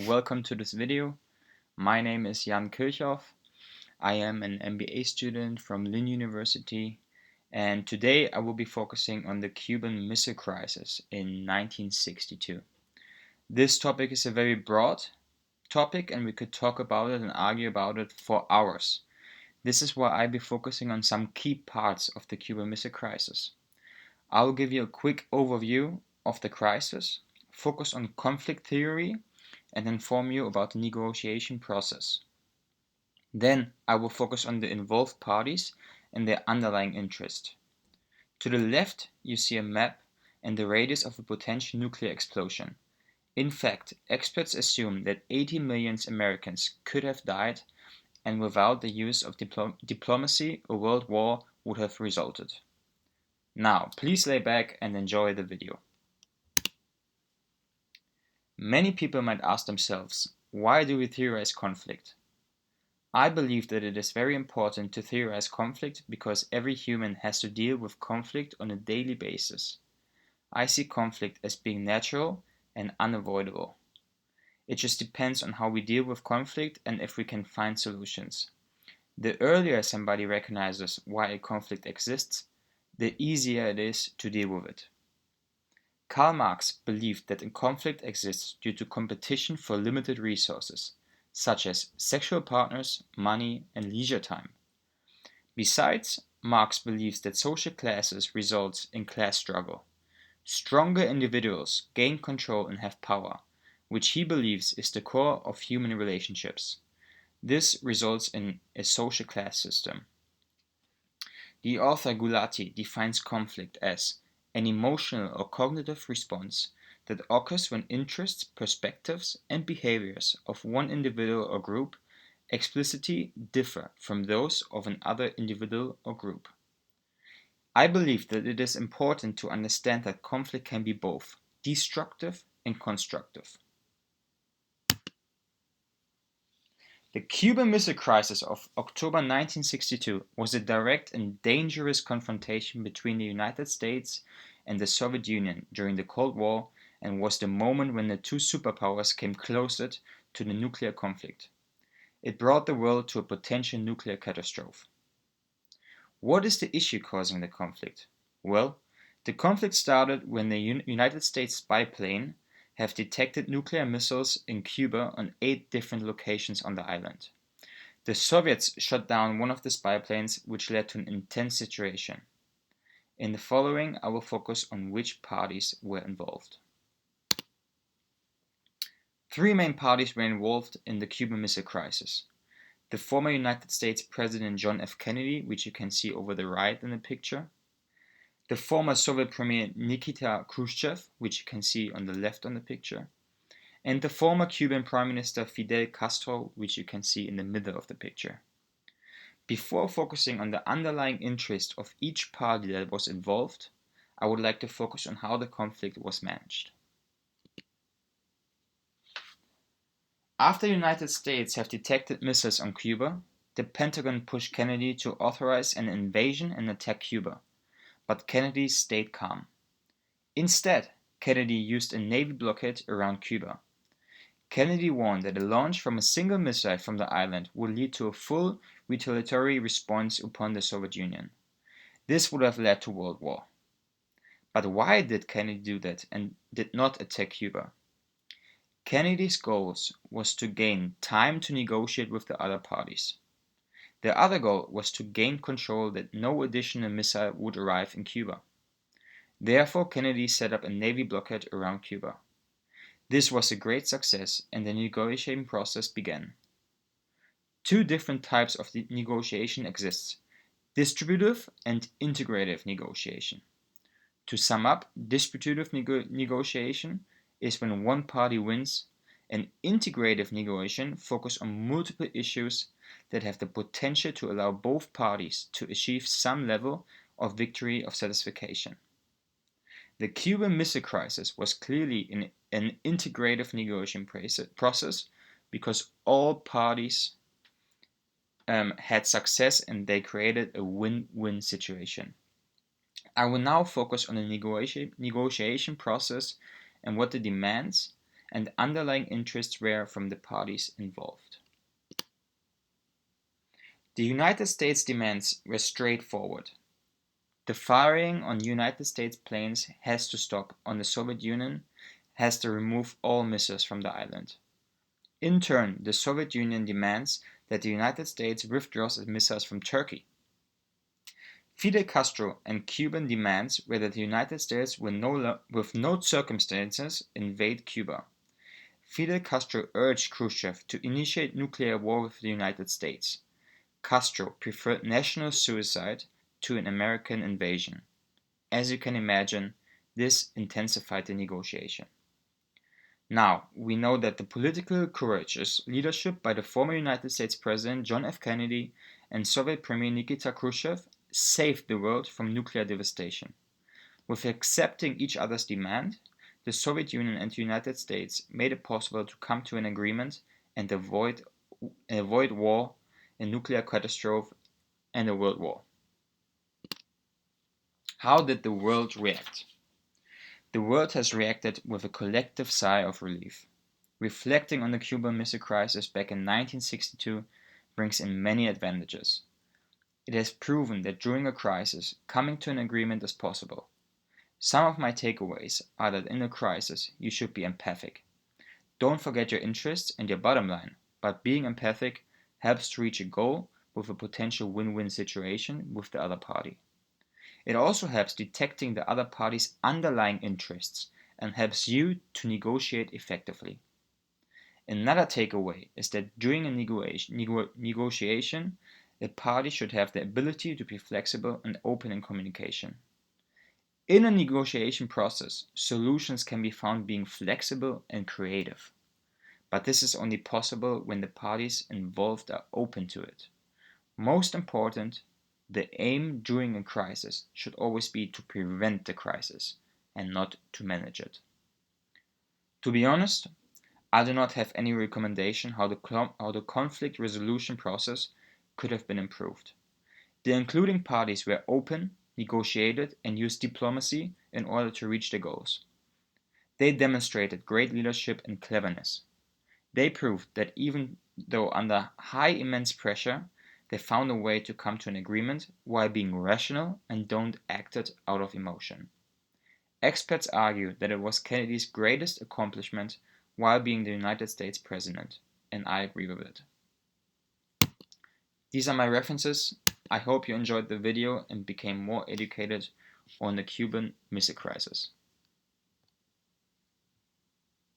Welcome to this video. My name is Jan Kirchhoff. I am an MBA student from Lynn University, and today I will be focusing on the Cuban Missile Crisis in 1962. This topic is a very broad topic, and we could talk about it and argue about it for hours. This is why I'll be focusing on some key parts of the Cuban Missile Crisis. I will give you a quick overview of the crisis, focus on conflict theory, and inform you about the negotiation process. Then I will focus on the involved parties and their underlying interest. To the left, you see a map and the radius of a potential nuclear explosion. In fact, experts assume that 80 million Americans could have died, and without the use of diplomacy, a world war would have resulted. Now, please lay back and enjoy the video. Many people might ask themselves, why do we theorize conflict? I believe that it is very important to theorize conflict because every human has to deal with conflict on a daily basis. I see conflict as being natural and unavoidable. It just depends on how we deal with conflict and if we can find solutions. The earlier somebody recognizes why a conflict exists, the easier it is to deal with it. Karl Marx believed that a conflict exists due to competition for limited resources, such as sexual partners, money, and leisure time. Besides, Marx believes that social classes results in class struggle. Stronger individuals gain control and have power, which he believes is the core of human relationships. This results in a social class system. The author Gulati defines conflict as an emotional or cognitive response that occurs when interests, perspectives, and behaviors of one individual or group explicitly differ from those of another individual or group. I believe that it is important to understand that conflict can be both destructive and constructive. The Cuban Missile Crisis of October 1962 was a direct and dangerous confrontation between the United States and the Soviet Union during the Cold War and was the moment when the two superpowers came closer to the nuclear conflict. It brought the world to a potential nuclear catastrophe. What is the issue causing the conflict? Well, the conflict started when the United States spy plane have detected nuclear missiles in Cuba on 8 different locations on the island. The Soviets shot down one of the spy planes, which led to an intense situation. In the following, I will focus on which parties were involved. 3 main parties were involved in the Cuban Missile Crisis. The former United States President John F. Kennedy, which you can see over the right in the picture. The former Soviet Premier Nikita Khrushchev, which you can see on the left on the picture, and the former Cuban Prime Minister Fidel Castro, which you can see in the middle of the picture. Before focusing on the underlying interest of each party that was involved, I would like to focus on how the conflict was managed. After the United States have detected missiles on Cuba, the Pentagon pushed Kennedy to authorize an invasion and attack Cuba, but Kennedy stayed calm. Instead, Kennedy used a Navy blockade around Cuba. Kennedy warned that a launch from a single missile from the island would lead to a full retaliatory response upon the Soviet Union. This would have led to World War. But why did Kennedy do that and did not attack Cuba? Kennedy's goal was to gain time to negotiate with the other parties. The other goal was to gain control that no additional missile would arrive in Cuba. Therefore, Kennedy set up a Navy blockade around Cuba. This was a great success and the negotiating process began. 2 different types of negotiation exist: distributive and integrative negotiation. To sum up, distributive negotiation is when one party wins, and integrative negotiation focuses on multiple issues that have the potential to allow both parties to achieve some level of victory of satisfaction. The Cuban Missile Crisis was clearly an integrative negotiation process because all parties had success and they created a win-win situation. I will now focus on the negotiation process and what it demands and underlying interests were from the parties involved. The United States demands were straightforward. The firing on United States planes has to stop, and the Soviet Union has to remove all missiles from the island. In turn, the Soviet Union demands that the United States withdraws its missiles from Turkey. Fidel Castro and Cuban demands were that the United States will with no circumstances invade Cuba. Fidel Castro urged Khrushchev to initiate nuclear war with the United States. Castro preferred national suicide to an American invasion. As you can imagine, this intensified the negotiation. Now, we know that the political courageous leadership by the former United States President John F. Kennedy and Soviet Premier Nikita Khrushchev saved the world from nuclear devastation. With accepting each other's demand, the Soviet Union and the United States made it possible to come to an agreement and avoid war, a nuclear catastrophe, and a world war. How did the world react? The world has reacted with a collective sigh of relief. Reflecting on the Cuban Missile Crisis back in 1962 brings in many advantages. It has proven that during a crisis, coming to an agreement is possible. Some of my takeaways are that in a crisis, you should be empathic. Don't forget your interests and your bottom line, but being empathic helps to reach a goal with a potential win-win situation with the other party. It also helps detecting the other party's underlying interests and helps you to negotiate effectively. Another takeaway is that during a negotiation, a party should have the ability to be flexible and open in communication. In a negotiation process, solutions can be found being flexible and creative. But this is only possible when the parties involved are open to it. Most important, the aim during a crisis should always be to prevent the crisis and not to manage it. To be honest, I do not have any recommendation how the conflict resolution process could have been improved. The including parties were open, negotiated, and used diplomacy in order to reach their goals. They demonstrated great leadership and cleverness. They proved that even though under immense pressure, they found a way to come to an agreement while being rational and don't act it out of emotion. Experts argue that it was Kennedy's greatest accomplishment while being the United States president, and I agree with it. These are my references. I hope you enjoyed the video and became more educated on the Cuban Missile Crisis.